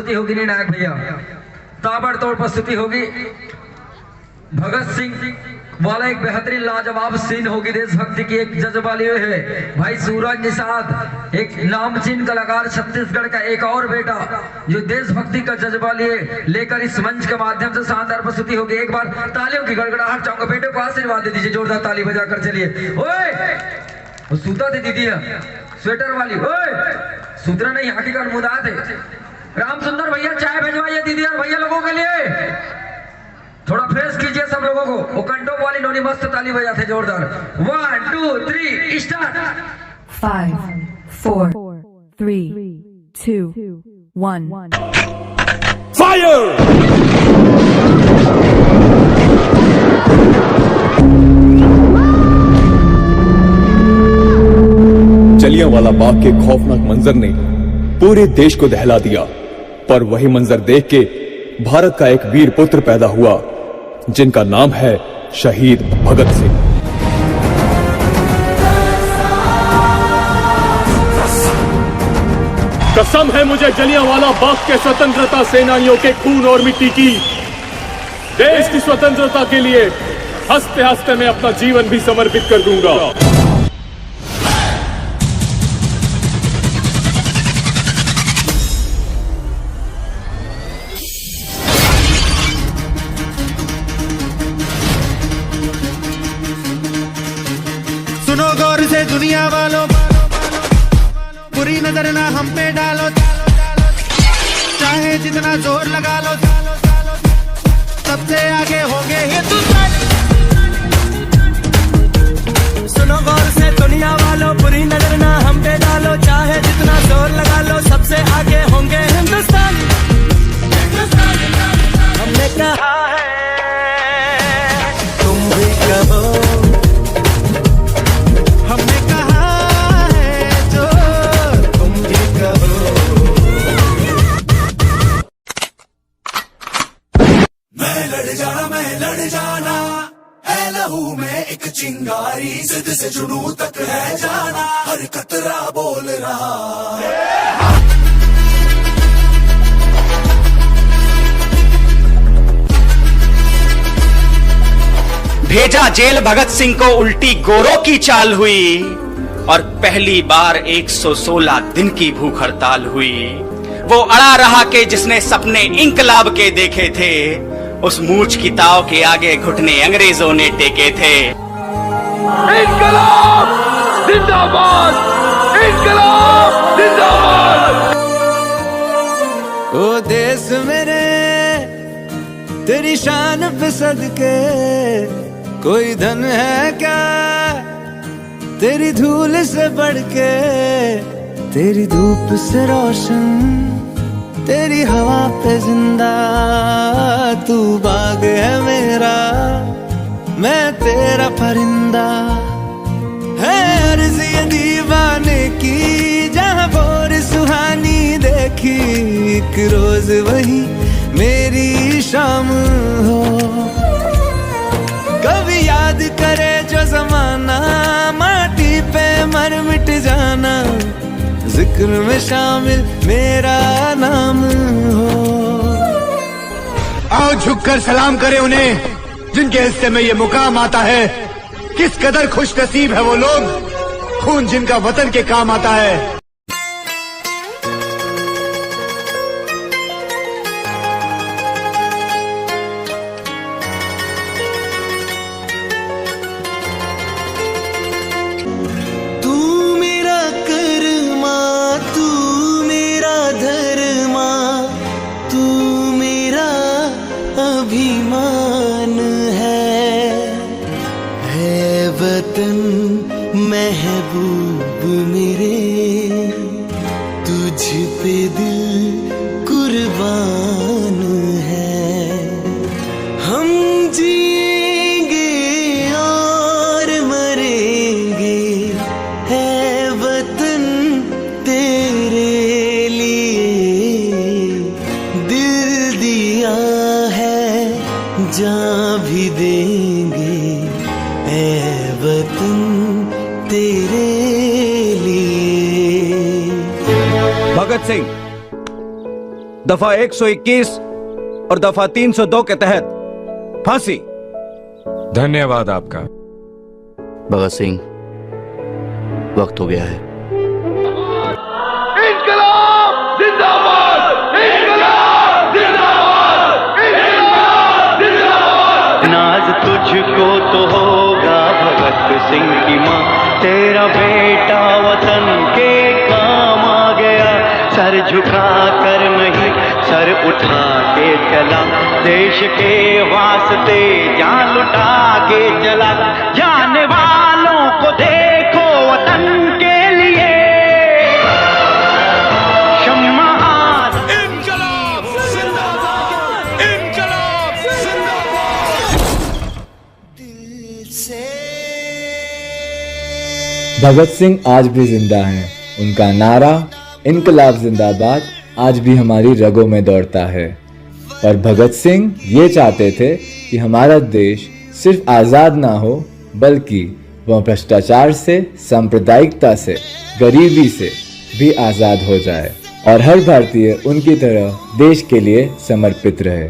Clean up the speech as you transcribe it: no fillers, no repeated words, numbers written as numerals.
प्रस्तुति होगी निर्णायक भैया, ताबड़तोड़ प्रस्तुति होगी। भगत सिंह वाला एक बेहतरीन लाजवाब सीन होगी। देशभक्ति की एक जज्बा लिए है भाई सूरज निषाद, एक नामचीन कलाकार, छत्तीसगढ़ का एक और बेटा जो देशभक्ति का जज्बा लिए लेकर इस मंच के माध्यम से शानदार प्रस्तुति होगी। एक बार तालियों की गड़गड़ाहट चाहूंगा, बेटे को आशीर्वाद दे दीजिए, जोरदार ताली बजाकर चलिए। ओए वो सूता थी दीदी है स्वेटर वाली, ओए सूत्रा नहीं हाकी का मुदा थे। राम सुंदर भैया चाय भिजवाइए दीदी और भैया लोगों के लिए, थोड़ा फ्रेश कीजिए सब लोगों को। वो कंटोप वाली नोनी मस्त ताली बजाते जोरदार। 1 2 3 स्टार्ट। 5 4 3 2 1 फायर। जलियांवाला बाग के खौफनाक मंजर ने पूरे देश को दहला दिया, पर वही मंजर देख के भारत का एक वीर पुत्र पैदा हुआ जिनका नाम है शहीद भगत सिंह। कसम है मुझे जलियांवाला बाग के स्वतंत्रता सेनानियों के खून और मिट्टी की। देश की स्वतंत्रता के लिए हंसते हंसते मैं अपना जीवन भी समर्पित कर दूंगा। सुनो गौर से दुनिया वालों, बुरी नजर ना हम पे डालो, चाहे जितना जोर लगा लो, सबसे आगे होंगे हिंदुस्तान। सुनो गौर से दुनिया वालों, बुरी नजर ना हम पे डालो, चाहे जितना जोर लगा लो, सबसे आगे होंगे हिंदुस्तान। हमने कहा है तुम भी कहो, हमने कहा है जो तुम भी कहो। मैं लड़ जाना है लहू में एक चिंगारी, जिद से जुनू तक है जाना, हर कतरा बोल रहा है। भेजा जेल भगत सिंह को, उल्टी गोरों की चाल हुई और पहली बार 116 दिन की भूख हड़ताल हुई। वो अड़ा रहा कि जिसने सपने इंकलाब के देखे थे, उस मूर्छ की ताव के आगे घुटने अंग्रेजों ने टेके थे। इनकलाब जिंदाबाद, इनकलाब जिंदाबाद। ओ देश मेरे तेरी शान पे सदके, कोई धन है क्या तेरी धूल से बढ़ के, तेरी धूप से रोशन, तेरी हवा पे जिंदा, तू बाग है मेरा, मैं तेरा परिंदा। है अर्ज़ ये दीवाने की, जहाँ बोर सुहानी देखी, एक रोज वही मेरी शाम हो। कभी याद करे जो जमाना, माटी पे मर मिट जाना, जिक्र में शामिल मेरा नाम हो। आओ झुककर सलाम करें उन्हें जिनके हिस्से में ये मुकाम आता है। किस कदर खुश नसीब है वो लोग, खून जिनका वतन के काम आता है। अभिमान है वतन महबूब मेरे, तुझ पे दिल कुर्बान है। हम जिएंगे और मरेंगे, है वतन तेरे लिए, दिल दिया जान भी देंगे, ऐ वतन तेरे लिए। भगत सिंह दफा 121 और दफा 302 के तहत फांसी। धन्यवाद आपका। भगत सिंह, वक्त हो गया है। इंकलाब जिंदाबाद, इंकलाब जिंदाबाद, इंकलाब जिंदाबाद। नाज तुझको तो होगा भगत सिंह की माँ, तेरा बेटा वतन के काम आ गया। सर झुका कर नहीं, सर उठा के चला, देश के वास्ते जान लुटा के चला। जाने वालों को देखो वतन के लिए, शम्मा आज। इंकलाब जिंदाबाद, इंकलाब जिंदाबाद। दिल से भगत सिंह आज भी जिंदा हैं। उनका नारा इनकलाब जिंदाबाद आज भी हमारी रगों में दौड़ता है। और भगत सिंह ये चाहते थे कि हमारा देश सिर्फ आज़ाद ना हो, बल्कि वह भ्रष्टाचार से, सांप्रदायिकता से, गरीबी से भी आज़ाद हो जाए और हर भारतीय उनकी तरह देश के लिए समर्पित रहे।